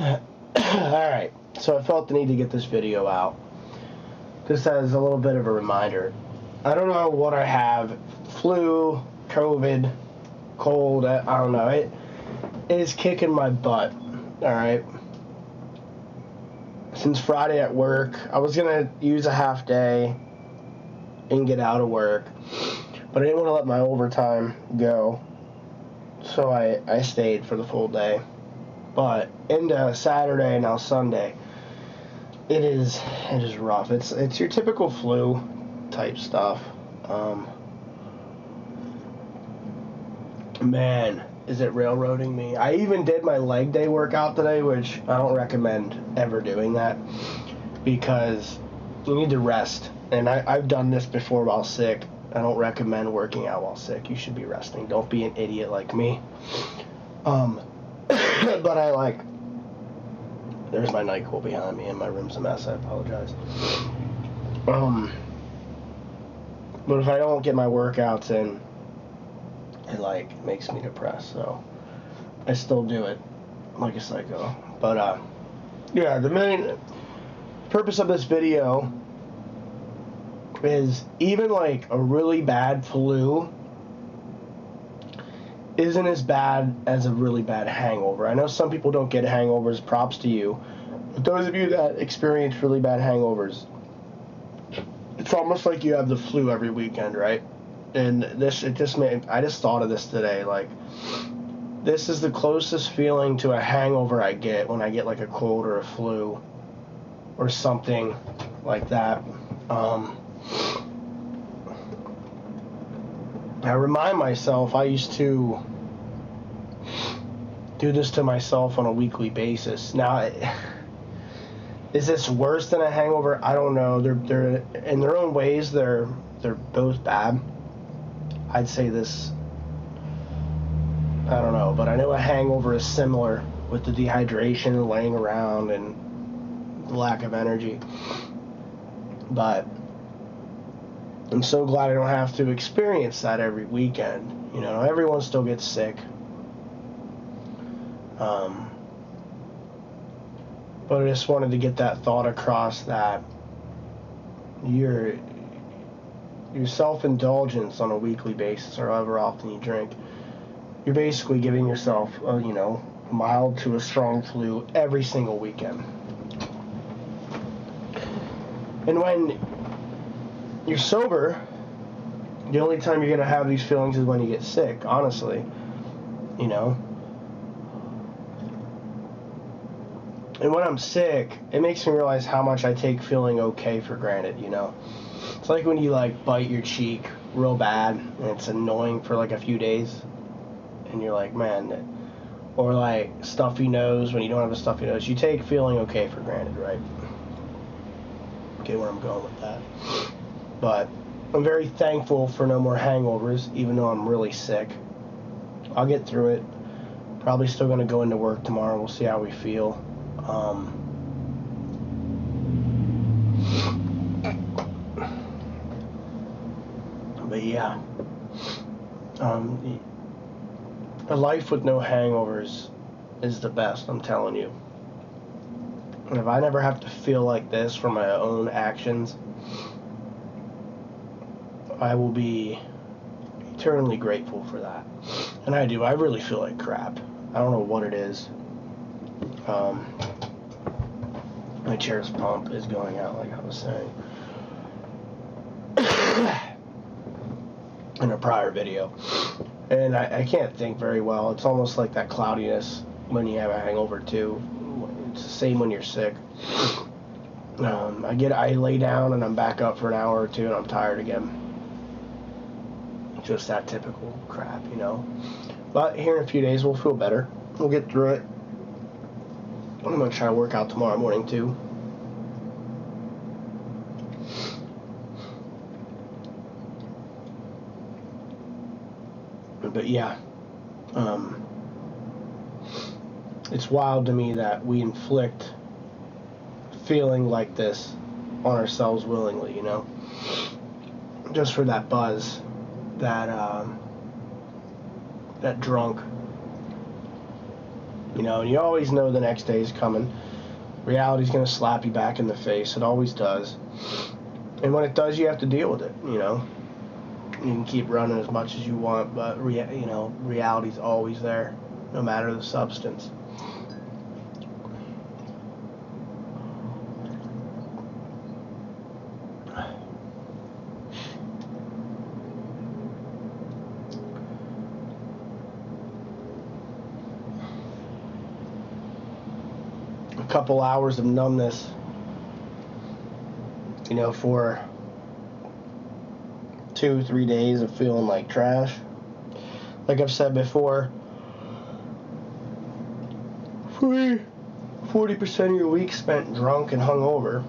Alright, so I felt the need to get this video out. Just as a little bit of a reminder. I don't know what I have. Flu, COVID, cold, I don't know. It is kicking my butt. Alright. Since Friday at work, I was going to use a half day and get out of work. But I didn't want to let my overtime go. So I stayed for the full day. But into Saturday, now Sunday, it is rough. It's your typical flu type stuff. Man, is it railroading me. I even did my leg day workout today, which I don't recommend ever doing that because you need to rest. And I've done this before while sick. I don't recommend working out while sick. You should be resting. Don't be an idiot like me. But there's my NyQuil behind me and my room's a mess. I apologize. But if I don't get my workouts in, it makes me depressed. So I still do it like a psycho. But yeah, the main purpose of this video is even a really bad flu isn't as bad as a really bad hangover. I know some people don't get hangovers, props to you. But those of you that experience really bad hangovers, it's almost like you have the flu every weekend, right? And I just thought of this today, this is the closest feeling to a hangover I get when I get a cold or a flu or something like that. I remind myself I used to do this to myself on a weekly basis. Now, is this worse than a hangover? I don't know. They're in their own ways. They're both bad. I'd say this. I don't know, but I know a hangover is similar with the dehydration and laying around and the lack of energy. But I'm so glad I don't have to experience that every weekend. Everyone still gets sick. But I just wanted to get that thought across that your self-indulgence on a weekly basis or however often you drink, you're basically giving yourself a mild to a strong flu every single weekend. And when you're sober, the only time you're going to have these feelings is when you get sick, honestly. And when I'm sick, it makes me realize how much I take feeling okay for granted, It's like when you, bite your cheek real bad, and it's annoying for, a few days, and you're like, man, or, stuffy nose, when you don't have a stuffy nose, you take feeling okay for granted, right? Okay, where I'm going with that. But I'm very thankful for no more hangovers, even though I'm really sick. I'll get through it. Probably still going to go into work tomorrow. We'll see how we feel. But yeah, a life with no hangovers is the best, I'm telling you. And if I never have to feel like this for my own actions, I will be eternally grateful for that. And I do. I really feel like crap. I don't know what it is. My chair's pump is going out, like I was saying in a prior video. And I can't think very well. It's almost like that cloudiness when you have a hangover too. It's the same when you're sick. I lay down and I'm back up for an hour or two and I'm tired again. Just that typical crap, But here in a few days we'll feel better. We'll get through it. I'm going to try to work out tomorrow morning too. But yeah, it's wild to me that we inflict feeling like this on ourselves willingly, just for that buzz, that drunk, You know, and you always know the next day is coming. Reality's going to slap you back in the face. It always does. And when it does, you have to deal with it, you know. You can keep running as much as you want, but, you know, reality's always there, no matter the substance. A couple hours of numbness, you know, for 2-3 days of feeling like trash. Like I've said before, 40% of your week spent drunk and hungover,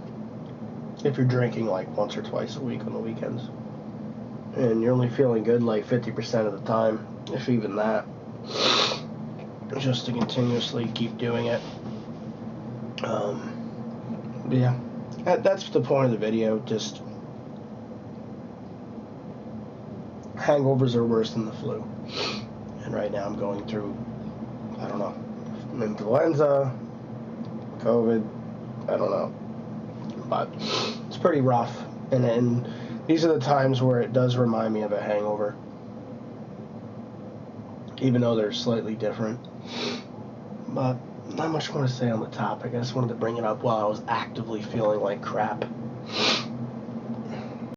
if you're drinking like once or twice a week on the weekends. And you're only feeling good like 50% of the time, if even that. Just to continuously keep doing it. Yeah, that's the point of the video. Just hangovers are worse than the flu. And right now I'm going through, I don't know, influenza, COVID, I don't know. But it's pretty rough. And these are the times where it does remind me of a hangover. Even though they're slightly different. But not much more to say on the topic. I just wanted to bring it up while I was actively feeling like crap.